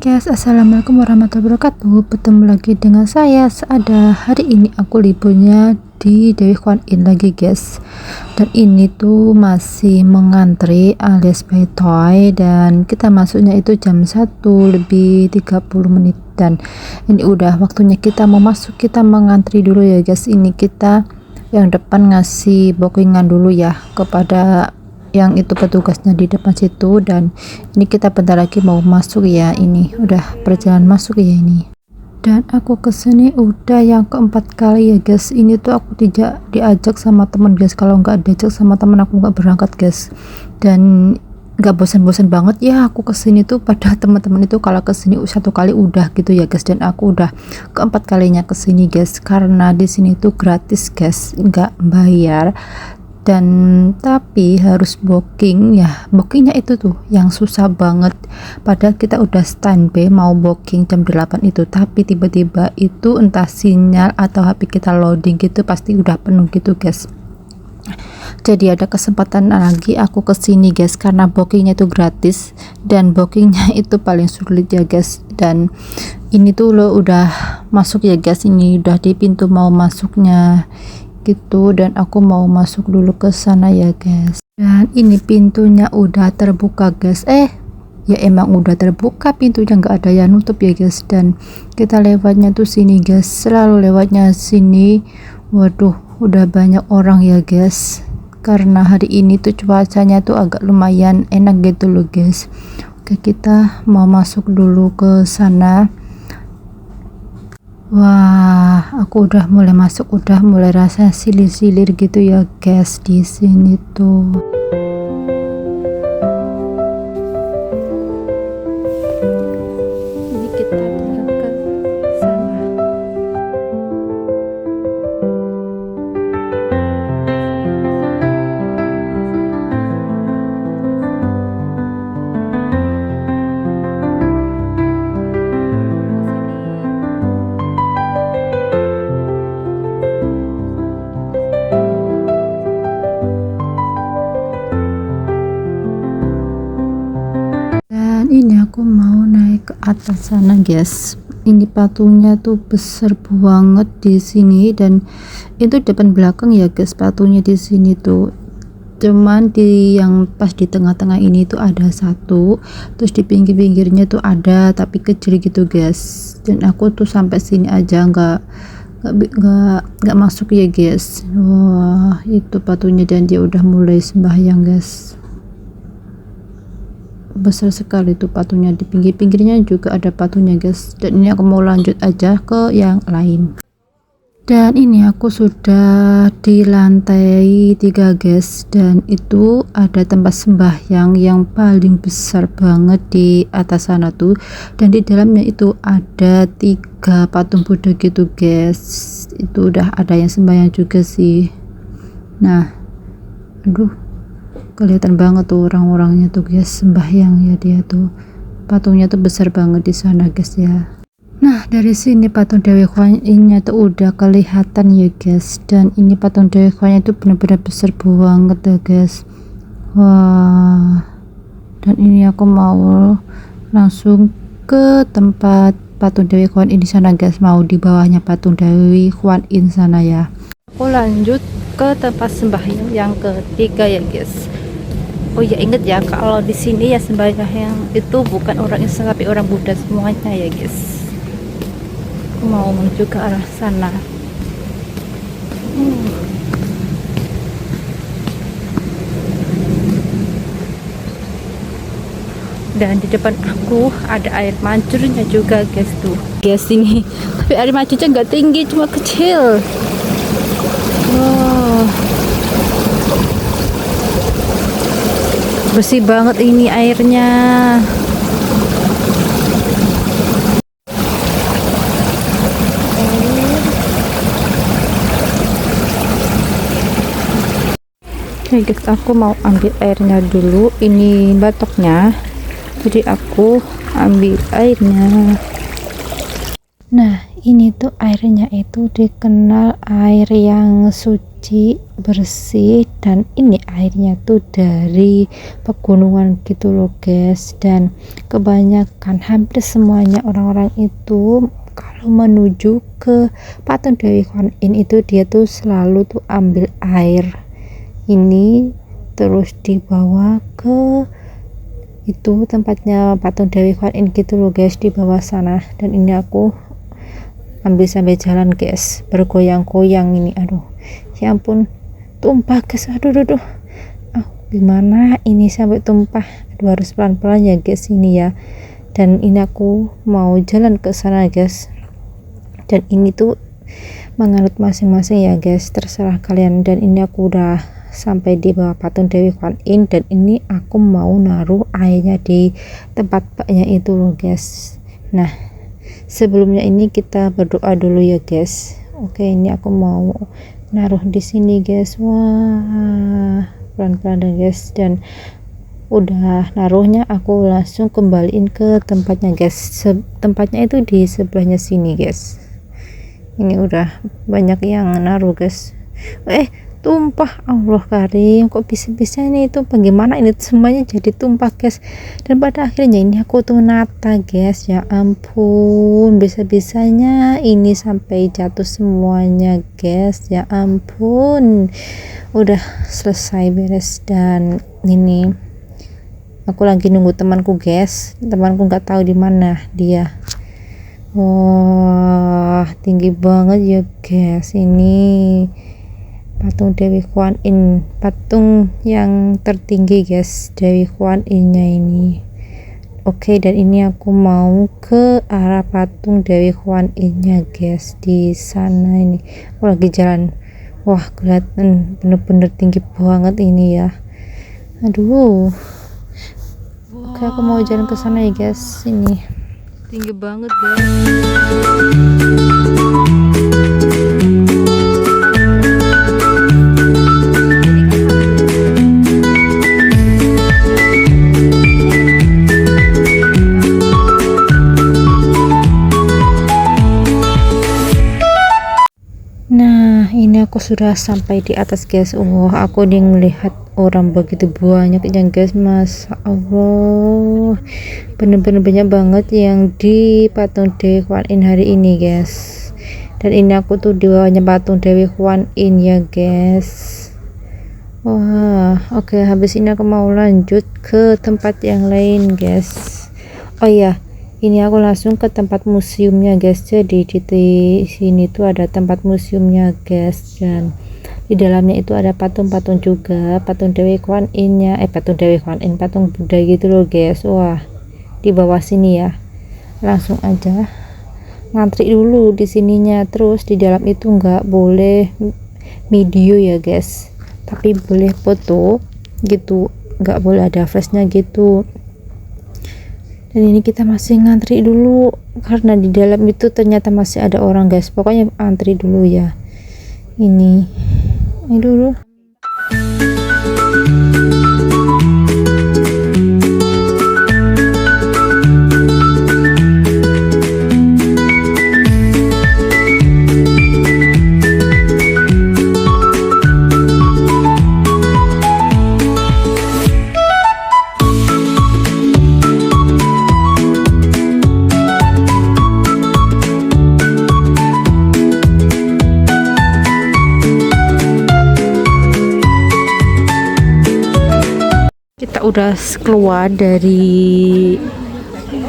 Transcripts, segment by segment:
Guys, assalamualaikum warahmatullahi wabarakatuh. Bertemu lagi dengan saya Saada. Hari ini aku liburnya di Dewi Kwan In lagi guys. Dan ini tuh masih mengantri alias buy toy. Dan kita masuknya itu jam 1 lebih 30 menit. Dan ini udah waktunya kita mau masuk. Kita mengantri dulu ya guys. Ini kita yang depan ngasih bookingan dulu ya kepada yang itu petugasnya di depan situ. Dan ini kita bentar lagi mau masuk ya, ini udah perjalanan masuk ya ini. Dan aku kesini udah yang keempat kali ya guys. Ini tuh aku tidak diajak sama teman guys, kalau nggak diajak sama teman aku nggak berangkat guys. Dan nggak bosan-bosan banget ya aku kesini tuh, pada teman-teman itu kalau kesini satu kali udah gitu ya guys. Dan aku udah keempat kalinya kesini guys, karena di sini tuh gratis guys, nggak bayar. Dan tapi harus booking ya, bookingnya itu tuh yang susah banget. Padahal kita udah standby mau booking jam 8 itu, tapi tiba-tiba itu entah sinyal atau HP kita loading gitu pasti udah penuh gitu guys. Jadi ada kesempatan lagi aku kesini guys, karena bookingnya itu gratis dan bookingnya itu paling sulit ya guys. Dan ini tuh lo udah masuk ya guys, ini udah di pintu mau masuknya gitu. Dan aku mau masuk dulu ke sana ya guys. Dan ini pintunya udah terbuka guys. Ya emang udah terbuka pintunya, nggak ada yang nutup ya guys. Dan kita lewatnya tuh sini guys, selalu lewatnya sini. Waduh, udah banyak orang ya guys, karena hari ini tuh cuacanya tuh agak lumayan enak gitu loh guys. Oke, kita mau masuk dulu ke sana. Wah, aku udah mulai masuk, udah mulai rasa silir-silir gitu ya guys di sini tuh. Ini kita jalan ke sana. Ini aku mau naik ke atas sana guys. Ini patungnya tuh besar banget di sini, dan itu depan belakang ya guys patungnya di sini tuh. Cuman di yang pas di tengah-tengah ini tuh ada satu, terus di pinggir-pinggirnya tuh ada tapi kecil gitu guys. Dan aku tuh sampai sini aja nggak masuk ya guys. Wah, itu patungnya, dan dia udah mulai sembahyang guys. Besar sekali tuh patungnya, di pinggir-pinggirnya juga ada patungnya guys. Dan ini aku mau lanjut aja ke yang lain. Dan ini aku sudah di lantai 3 guys, dan itu ada tempat sembahyang yang paling besar banget di atas sana tuh. Dan di dalamnya itu ada 3 patung Buddha gitu guys. Itu udah ada yang sembahyang juga sih. Nah, aduh, kelihatan banget tuh orang-orangnya tuh guys sembahyang ya. Dia tuh patungnya tuh besar banget di sana guys ya. Nah, dari sini patung Dewi Kwan In nya tuh udah kelihatan ya guys. Dan ini patung Dewi Kwan In itu benar-benar besar banget ya guys. Wah, dan ini aku mau langsung ke tempat patung Dewi Kwan In di sana guys, mau di bawahnya patung Dewi Kwan In sana ya. Aku lanjut ke tempat sembahyang yang ketiga ya guys. Oh ya, inget ya kalau di sini ya sembahyang itu bukan orang Islam tapi orang Buddha semuanya ya guys. Aku mau menuju ke arah sana. Dan di depan aku ada air mancurnya juga guys tuh. Guys ini, tapi air mancurnya nggak tinggi, cuma kecil. Wow, bersih banget ini airnya. Oke guys, aku mau ambil airnya dulu. Ini batoknya, jadi aku ambil airnya. Nah, Ini tuh airnya itu dikenal air yang suci, bersih, dan ini airnya tuh dari pegunungan gitu loh guys. Dan kebanyakan hampir semuanya orang-orang itu kalau menuju ke patung Dewi Kwan In itu dia tuh selalu tuh ambil air ini terus dibawa ke itu tempatnya patung Dewi Kwan In gitu loh guys, di bawah sana. Dan ini aku ambil sambil jalan guys, bergoyang-goyang ini, aduh ya ampun, tumpah guys, aduh gimana ini sampai tumpah, aduh harus pelan-pelan ya guys ini ya. Dan ini aku mau jalan ke sana guys, dan ini tuh menganut masing-masing ya guys, terserah kalian. Dan ini aku udah sampai di bawah patung Dewi Kwan In, dan ini aku mau naruh airnya di tempat baknya itu loh guys. Nah sebelumnya ini kita berdoa dulu ya guys. Oke, ini aku mau naruh di sini guys. Wah, pelan-pelan deh guys. Dan udah naruhnya aku langsung kembaliin ke tempatnya guys. Tempatnya itu di sebelahnya sini guys. Ini udah banyak yang naruh guys. Tumpah, Allah karim, kok bisa-bisa ini itu bagaimana ini semuanya jadi tumpah guys. Dan pada akhirnya ini aku tuh nata guys, ya ampun, bisa-bisanya ini sampai jatuh semuanya guys, ya ampun. Udah selesai beres. Dan ini aku lagi nunggu temanku guys, temanku nggak tahu di mana dia. Wah tinggi banget ya guys, ini patung Dewi Kwan In, patung yang tertinggi guys, Dewi Kwan In nya ini. Oke, dan ini aku mau ke arah patung Dewi Kwan In nya guys, di sana ini aku lagi jalan. Wah kelihatan bener-bener tinggi banget ini ya, aduh. Oke, aku mau jalan ke sana ya guys, ini tinggi banget guys. Nah ini aku sudah sampai di atas guys. Wah aku nih melihat orang begitu banyak yang guys, masya Allah, bener-bener banyak banget yang di patung Dewi Kwan In hari ini guys. Dan ini aku tuh di bawahnya patung Dewi Kwan In ya guys. Wah oke, habis ini aku mau lanjut ke tempat yang lain guys. Oh iya, ini aku langsung ke tempat museumnya guys. Jadi di sini tuh ada tempat museumnya guys, dan di dalamnya itu ada patung-patung juga, patung Dewi Kwan In nya, patung Dewi Kwan In, patung Buddha gitu loh guys. Wah di bawah sini ya, langsung aja ngantri dulu di sininya. Terus di dalam itu nggak boleh video ya guys, tapi boleh foto gitu, nggak boleh ada flashnya gitu. Dan ini kita masih ngantri dulu karena di dalam itu ternyata masih ada orang guys. Pokoknya antri dulu ya. Ini dulu. Kita udah keluar dari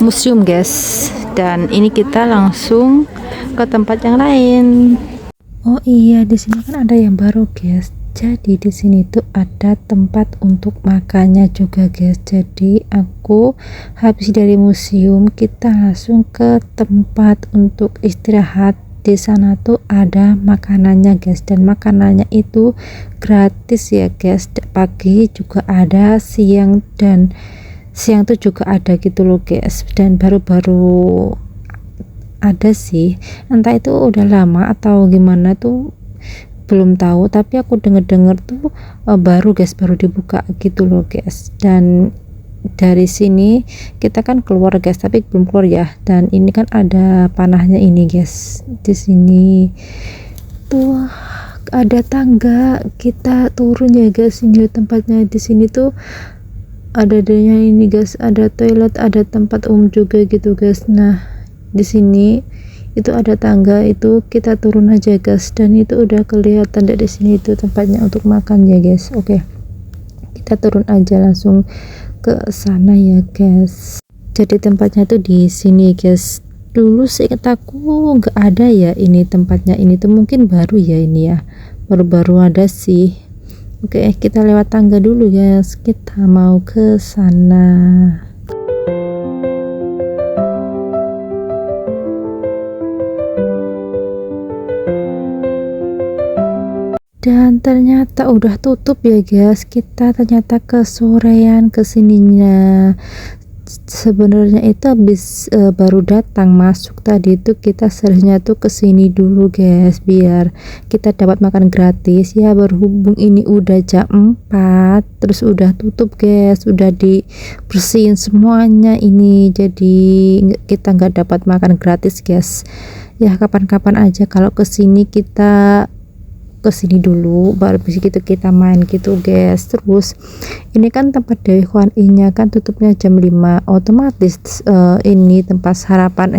museum guys, dan ini kita langsung ke tempat yang lain. Oh iya, di sini kan ada yang baru guys. Jadi di sini tuh ada tempat untuk makannya juga guys. Jadi aku habis dari museum kita langsung ke tempat untuk istirahat. Di sana tuh ada makanannya guys, dan makanannya itu gratis ya guys. Pagi juga ada, siang tuh juga ada gitu loh guys. Dan baru-baru ada sih, entah itu udah lama atau gimana tuh belum tahu, tapi aku denger tuh baru guys, baru dibuka gitu loh guys. Dan dari sini kita kan keluar guys, tapi belum keluar ya. Dan ini kan ada panahnya ini guys, di sini tuh ada tangga, kita turun ya guys. Ini tempatnya di sini tuh ada adanya ini guys, ada toilet, ada tempat umum juga gitu guys. Nah di sini itu ada tangga, itu kita turun aja guys, dan itu udah kelihatan dari sini itu tempatnya untuk makan ya guys. Oke, kita turun aja langsung ke sana ya guys. Jadi tempatnya tuh di sini guys. Dulu seingat aku nggak ada ya ini tempatnya, ini tuh mungkin baru ya, ini ya baru-baru ada sih. Oke, kita lewat tangga dulu guys, kita mau ke sana. Dan ternyata udah tutup ya guys, kita ternyata kesorean kesininya. Sebenarnya itu habis baru datang masuk tadi itu, kita seharusnya tuh kesini dulu guys biar kita dapat makan gratis ya. Berhubung ini udah jam 4 terus udah tutup guys, udah dibersihin semuanya ini, jadi kita nggak dapat makan gratis guys ya. Kapan-kapan aja kalau kesini, kita kesini dulu baru bisa gitu kita main gitu guys. Terus ini kan tempat Dewi Kwan Yin nya kan tutupnya jam 5, otomatis ini tempat sarapan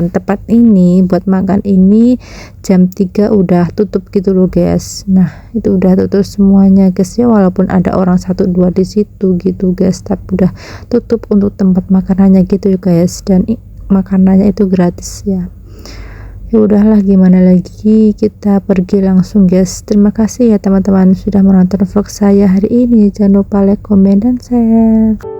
tempat ini buat makan ini jam 3 udah tutup gitu loh guys. Nah itu udah tutup semuanya guys ya, walaupun ada orang 1-2 di situ gitu guys, tapi udah tutup untuk tempat makanannya gitu guys, dan makanannya itu gratis ya. Ya udahlah, gimana lagi, kita pergi langsung guys. Terima kasih ya teman-teman sudah menonton vlog saya hari ini. Jangan lupa like, komen, dan share.